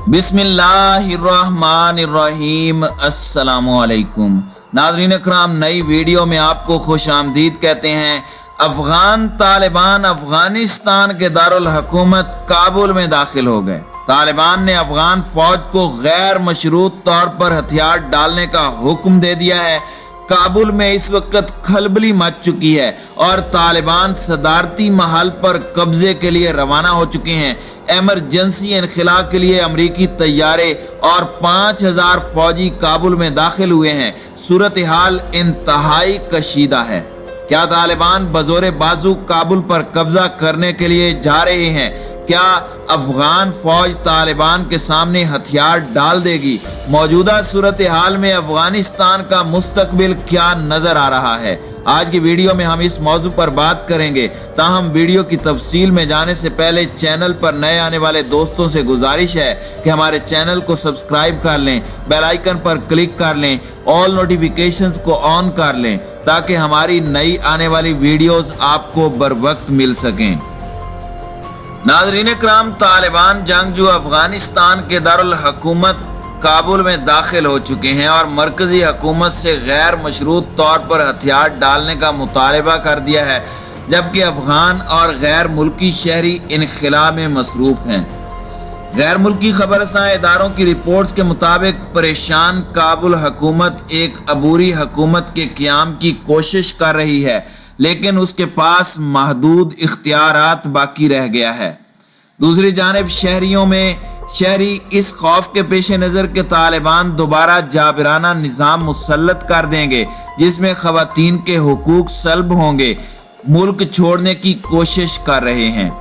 बिस्मिल्लाहिर्रहमानिर्रहीम। अस्सलामुअलैकुम नाज़रीन इकराम, नई वीडियो में आपको खुश आमदीद कहते हैं। अफगान तालिबान अफगानिस्तान के दारुल हुकूमत काबुल में दाखिल हो गए। तालिबान ने अफगान फौज को गैर मशरूत तौर पर हथियार डालने का हुक्म दे दिया है। काबुल में इस वक्त खलबली मच चुकी है और तालिबान सदारती महल पर कब्जे के लिए रवाना हो चुके हैं। एमरजेंसी इनखला के लिए अमरीकी तैयारे और 5000 फौजी काबुल में दाखिल हुए हैं। सूरत हाल इंतहाई कशीदा है। क्या तालिबान बजोरे बाजू काबुल पर कब्जा करने के लिए जा रहे हैं? क्या अफगान फौज तालिबान के सामने हथियार डाल देगी? मौजूदा सूरत हाल में अफगानिस्तान का मुस्तकबिल क्या नजर आ रहा है? आज की वीडियो में हम इस मौजू पर बात करेंगे। ताहम वीडियो की तफसील में जाने से पहले चैनल पर नए आने वाले दोस्तों से गुजारिश है कि हमारे चैनल को सब्सक्राइब कर लें, बेल आइकन पर क्लिक कर लें, ऑल नोटिफिकेशंस को ऑन कर लें ताकि हमारी नई आने वाली वीडियोस आपको बर वक्त मिल सकें। नाज़रीन इकराम, तालिबान जंगजू अफगानिस्तान के दारुल हुकूमत काबुल में दाखिल हो चुके हैं और मरकजी हुकूमत से गैर मशरूत तौर पर हथियार डालने का मुतालबा कर दिया है, जबकि अफगान और गैर मुल्की शहरी इनखला में मसरूफ हैं। गैर मुल्की खबरसां इदारों की रिपोर्ट्स के मुताबिक परेशान काबुल हुकूमत एक अबूरी हुकूमत के क़याम की कोशिश कर रही है, लेकिन उसके पास महदूद इख्तियारात बाकी रह गया है। दूसरी जानिब शहरी इस खौफ के पेश नज़र के तालिबान दोबारा जाबिराना निज़ाम मुसल्लत कर देंगे जिसमें खवातीन के हुकूक सल्ब होंगे, मुल्क छोड़ने की कोशिश कर रहे हैं।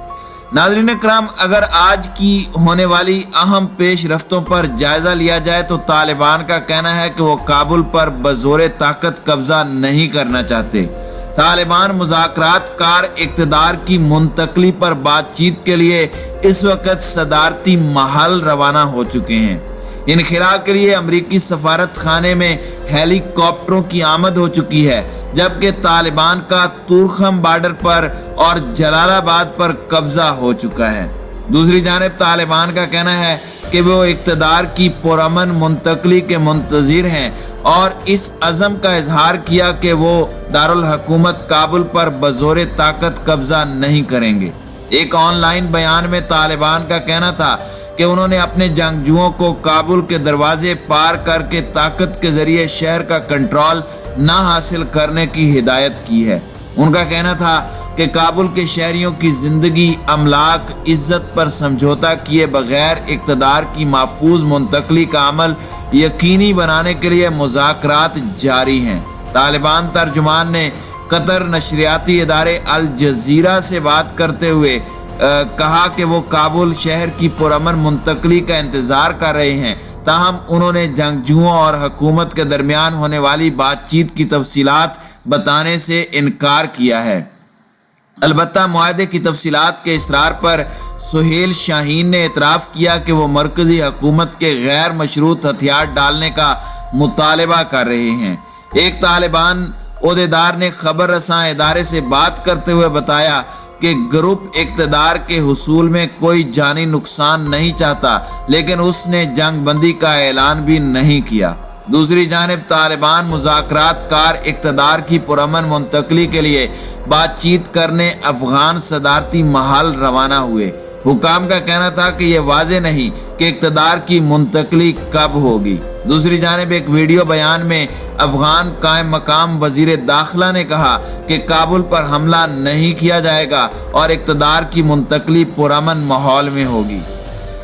नाज़रीन इकराम, अगर आज की होने वाली अहम पेश रफ्तों पर जायजा लिया जाए तो तालिबान का कहना है कि वो काबुल पर बज़ोरे ताकत कब्जा नहीं करना चाहते। तालिबान मुज़ाकरात कार इक़्तिदार की मुंतकली पर बातचीत के लिए इस वक्त सदारती महल रवाना हो चुके हैं। इनखिला के लिए अमरीकी सफारत खाने में हेलीकॉप्टरों की आमद हो चुकी है, जबकि तालिबान का तुरखम बॉर्डर पर और जलालाबाद पर कब्जा हो चुका है। दूसरी जानिब तालिबान का कहना है कि वो इक़्तिदार की पुरअमन मुंतकली के मुंतज़िर हैं और इस अज़म का इजहार किया कि वो दारुल हुकूमत काबुल पर बज़ोरे ताकत कब्जा नहीं करेंगे। एक ऑनलाइन बयान में तालिबान का कहना था कि उन्होंने अपने जंगजुओं को काबुल के दरवाजे पार करके ताकत के जरिए शहर का कंट्रोल ना हासिल करने की हिदायत की है। उनका कहना था कि काबुल के शहरियों की जिंदगी, अमलाक, इज्जत पर समझौता किए बगैर इक़्तिदार की महफूज मुंतकली का अमल यकीनी बनाने के लिए मुज़ाकरात जारी हैं। तालिबान तर्जुमान ने कतर नशरियाती इदारे अल जज़ीरा से बात करते हुए कहा कि वो काबुल शहर की पुरअमन मुंतकली का इंतज़ार कर रहे हैं। ताहम उन्होंने जंगजुओं और हुकूमत के दरमियान होने वाली बातचीत की तफसीलात बताने से इनकार किया है। अलबत्ता मुआहदे की तफसीलात के इसरार पर सुहेल शाहीन ने इतराफ़ किया कि वो मरकजी हुकूमत के गैर मशरूत हथियार डालने का मुतालबा कर रहे हैं। एक तालिबान ओहदेदार ने खबर रसां इदारे से बात करते हुए बताया कि ग्रुप इक़्तिदार के हुसूल में कोई जानी नुकसान नहीं चाहता, लेकिन उसने जंग बंदी का ऐलान भी नहीं किया। दूसरी जानिब तालिबान मुज़ाकरात कार इक़्तिदार की पुरअमन मुंतकली के लिए बातचीत करने अफगान सदारती महल रवाना हुए। हुकाम का कहना था कि यह वाज़े नहीं कि इक़्तिदार की मुंतकली कब होगी। दूसरी जानिब एक वीडियो बयान में अफगान कायम मकाम वज़ीर दाखिला ने कहा कि काबुल पर हमला नहीं किया जाएगा और इक़्तिदार की मुंतकली पुरअमन माहौल में होगी।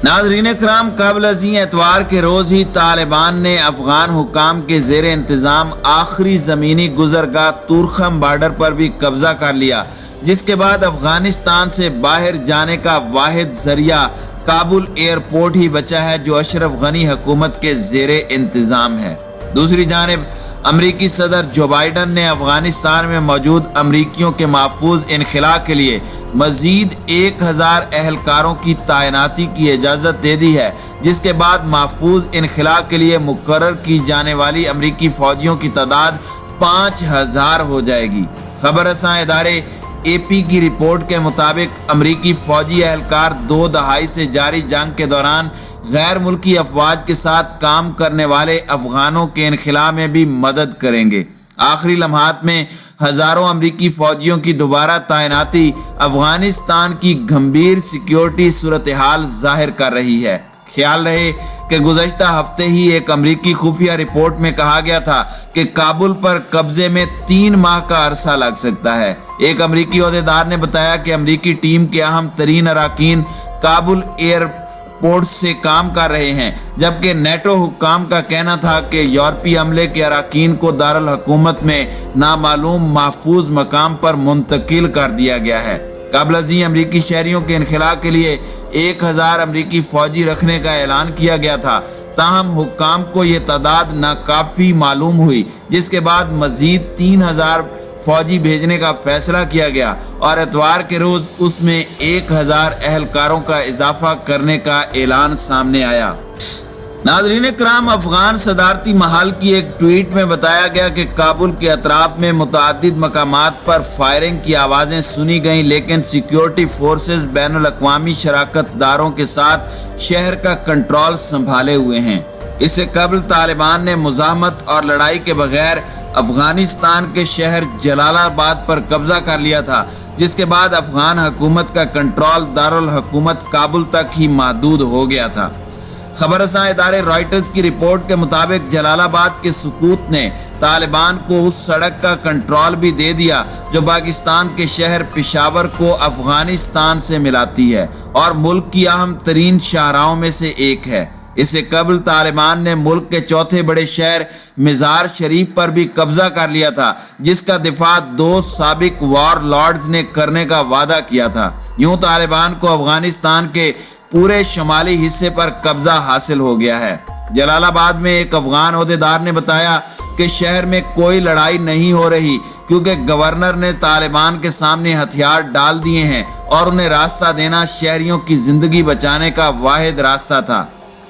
नाज़रीन इकराम, क़ब्ल अज़ीं एतवार के रोज़ ही तालिबान ने अफगान हुकाम के ज़ेर इंतज़ाम आखिरी ज़मीनी गुज़रगाह तुरखम बॉर्डर पर भी कब्जा कर लिया, जिसके बाद अफगानिस्तान से बाहर जाने का वाहिद ज़रिया काबुल एयरपोर्ट ही बचा है जो अशरफ गनी हुकूमत के ज़ेर इंतज़ाम है। दूसरी जानिब अमरीकी सदर जो बाइडन ने अफगानिस्तान में मौजूद अमरीकियों के महफूज इनखला के लिए मजीद 1000 एहलकारों की तैनाती की इजाज़त दे दी है, जिसके बाद महफूज इनखला के लिए मुकर्रर की जाने वाली अमरीकी फौजियों की तादाद 5000 हो जाएगी। खबर रसां इदारे AP की रिपोर्ट के मुताबिक अमरीकी फौजी एहलकार 2 दहाई से जारी जंग के दौरान गैर मुल्की अफवाज के साथ काम करने वाले अफगानों के इनखिला में भी मदद करेंगे। आखिरी लम्हात में हजारों अमरीकी फौजियों की दोबारा तैनाती अफगानिस्तान की गंभीर सिक्योरिटी सूरत हाल जाहिर कर रही है। ख्याल रहे कि गुज़श्ता हफ्ते ही एक अमरीकी खुफिया रिपोर्ट में कहा गया था कि काबुल पर कब्जे में 3 माह का अरसा लग सकता है। एक अमरीकी ओहदेदार ने बताया कि अमरीकी टीम के अहम तरीन अराकीन काबुल एयरपोर्ट से काम कर रहे हैं, जबकि नेटो हुक्काम का कहना था कि यूरोपीय अमले के अराकीन को दारुल हुकूमत में नामालूम महफूज मकाम पर मुंतकिल कर दिया गया है। काबुल अमरीकी शहरियों के इनखिला के लिए 1000 अमरीकी फौजी रखने का ऐलान किया गया था, ताहम हुक्काम को ये तादाद नाकाफी मालूम हुई, जिसके बाद मजीद 3000 फौजी भेजने का फैसला किया गया और इतवार के रोज उसमें 1000 एहलकारों का इजाफा करने का ऐलान सामने आया। नाज़रीन कराम, अफगान सदारती महल की एक ट्वीट में बताया गया कि काबुल के अतराफ में मुतअद्दिद मकामात पर फायरिंग की आवाज़ें सुनी गईं, लेकिन सिक्योरिटी फोर्सेस बैनुल अक़वामी शराकतदारों के साथ शहर का कंट्रोल संभाले हुए हैं। इससे कबल तालिबान ने मुज़ाहमत और लड़ाई के बगैर अफगानिस्तान के शहर जलालाबाद पर कब्जा कर लिया था, जिसके बाद अफगान हुकूमत का कंट्रोल दारुल हुकूमत काबुल तक ही महदूद हो गया था। खबरसां इदारे रॉयटर्स की रिपोर्ट के मुताबिक जलालाबाद के सुकूत ने तालिबान को उस सड़क का कंट्रोल भी दे दिया जो पाकिस्तान के शहर पेशावर को अफगानिस्तान से मिलाती है और मुल्क की अहम तरीन शाहराहों में से एक है। इससे कबल तालिबान ने मुल्क के चौथे बड़े शहर मज़ार शरीफ पर भी कब्जा कर लिया था, जिसका दिफा 2 साबिक वॉर लॉर्ड्स ने करने का वादा किया था। यूं तालिबान को अफगानिस्तान के पूरे शुमाली हिस्से पर कब्जा हासिल हो गया है। जलालाबाद में एक अफगान ओहदेदार ने बताया कि शहर में कोई लड़ाई नहीं हो रही क्योंकि गवर्नर ने तालिबान के सामने हथियार डाल दिए हैं और उन्हें रास्ता देना शहरियों की जिंदगी बचाने का वाहिद रास्ता था।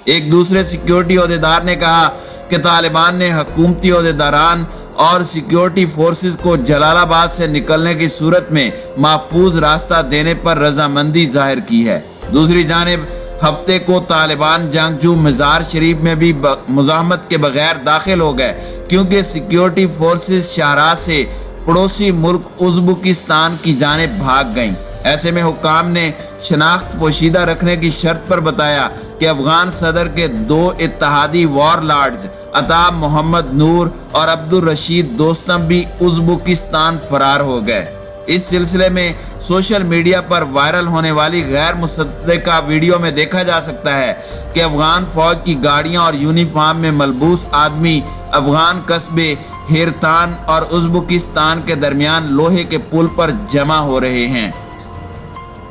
एक दूसरे सिक्योरिटी ओहदेदार ने कहा कि तालिबान ने हुकूमती ओहदेदारान और सिक्योरिटी फोर्सेस को जलालाबाद से निकलने की सूरत में महफूज रास्ता देने पर रजामंदी जाहिर की है। दूसरी जानिब हफ्ते को तालिबान जंगजू मज़ार शरीफ में भी मुज़ाहमत के बगैर दाखिल हो गए क्योंकि सिक्योरिटी फोर्सेस शाहराह से पड़ोसी मुल्क उज़्बेकिस्तान की जानिब भाग गईं। ऐसे में हुक्काम ने शनाख्त पोशीदा रखने की शर्त पर बताया कि अफगान सदर के 2 इत्तेहादी वॉर लॉर्ड्स अताब मोहम्मद नूर और अब्दुल रशीद दोस्तम भी उज़्बेकिस्तान फरार हो गए। इस सिलसिले में सोशल मीडिया पर वायरल होने वाली गैर मुसद्दका वीडियो में देखा जा सकता है कि अफगान फौज की गाड़ियां और यूनिफॉर्म में मलबूस आदमी अफगान कस्बे हिरतान और उज़्बेकिस्तान के दरमियान लोहे के पुल पर जमा हो रहे हैं।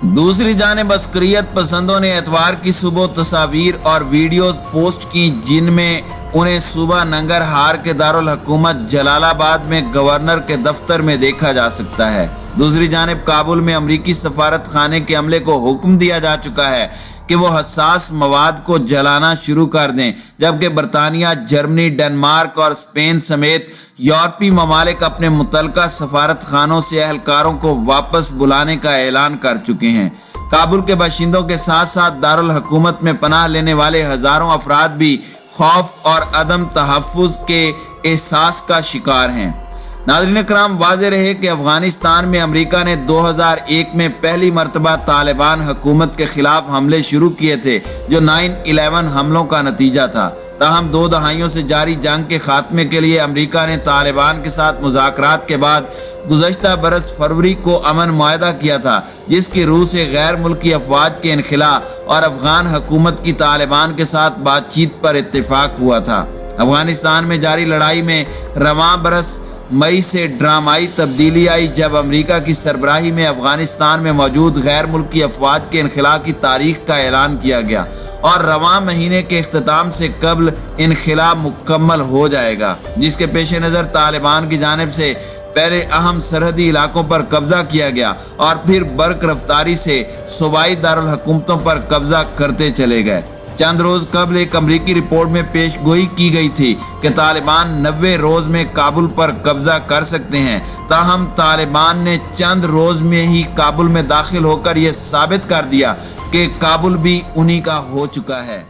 दूसरी जानिब अस्करियत पसंदों ने एतवार की सुबह तस्वीर और वीडियोस पोस्ट की जिनमें उन्हें सुबह नंगरहार के दारुल हुकूमत जलालाबाद में गवर्नर के दफ्तर में देखा जा सकता है। दूसरी जानिब काबुल में अमरीकी सफारत खाने के अमले को हुक्म दिया जा चुका है कि वो हसास मवाद को जलाना शुरू कर दें, जबकि बरतानिया, जर्मनी, डेनमार्क और स्पेन समेत यूरोपीय ममालिक अपने मुतलका सफारत खानों से एहलकारों को वापस बुलाने का ऐलान कर चुके हैं। काबुल के बाशिंदों के साथ साथ दारुल हुकूमत में पनाह लेने वाले हजारों अफराद भी खौफ और अदम तहफ़्फ़ुज़ के एहसास का शिकार हैं। नाज़रीन कराम, वाज़ेह रहे कि अफगानिस्तान में अमेरिका ने 2001 में पहली मरतबा तालिबान हुकूमत के खिलाफ हमले शुरू किए थे जो 9/11 हमलों का नतीजा था। ताहम 2 दहाइयों से जारी जंग के खात्मे के लिए अमेरिका ने तालिबान के साथ मुज़ाकरात के बाद गुज़श्ता बरस फरवरी को अमन मुआहदा किया था, जिसकी रूह से गैर मुल्की अफवाज के इनखिला और अफगान हुकूमत की तालिबान के साथ बातचीत पर इत्तेफाक हुआ था। अफगानिस्तान में जारी लड़ाई में रवां बरस मई से ड्रामाई तब्दीली आई जब अमेरिका की सरबराही में अफगानिस्तान में मौजूद गैर मुल्की अफवाज के इनखिला की तारीख का ऐलान किया गया और रवां महीने के इख्तिताम से कबल इनखिला मुकम्मल हो जाएगा, जिसके पेश नज़र तालिबान की जानिब से पहले अहम सरहदी इलाकों पर कब्जा किया गया और फिर बर्क रफ्तारी से सूबाई दारुल हुकूमतों पर कब्जा करते चले गए। चंद रोज कबल एक अमरीकी रिपोर्ट में पेश गोई की गई थी कि तालिबान 90 रोज में काबुल पर कब्जा कर सकते हैं। ताहम तालिबान ने चंद रोज में ही काबुल में दाखिल होकर यह साबित कर दिया कि काबुल भी उन्हीं का हो चुका है।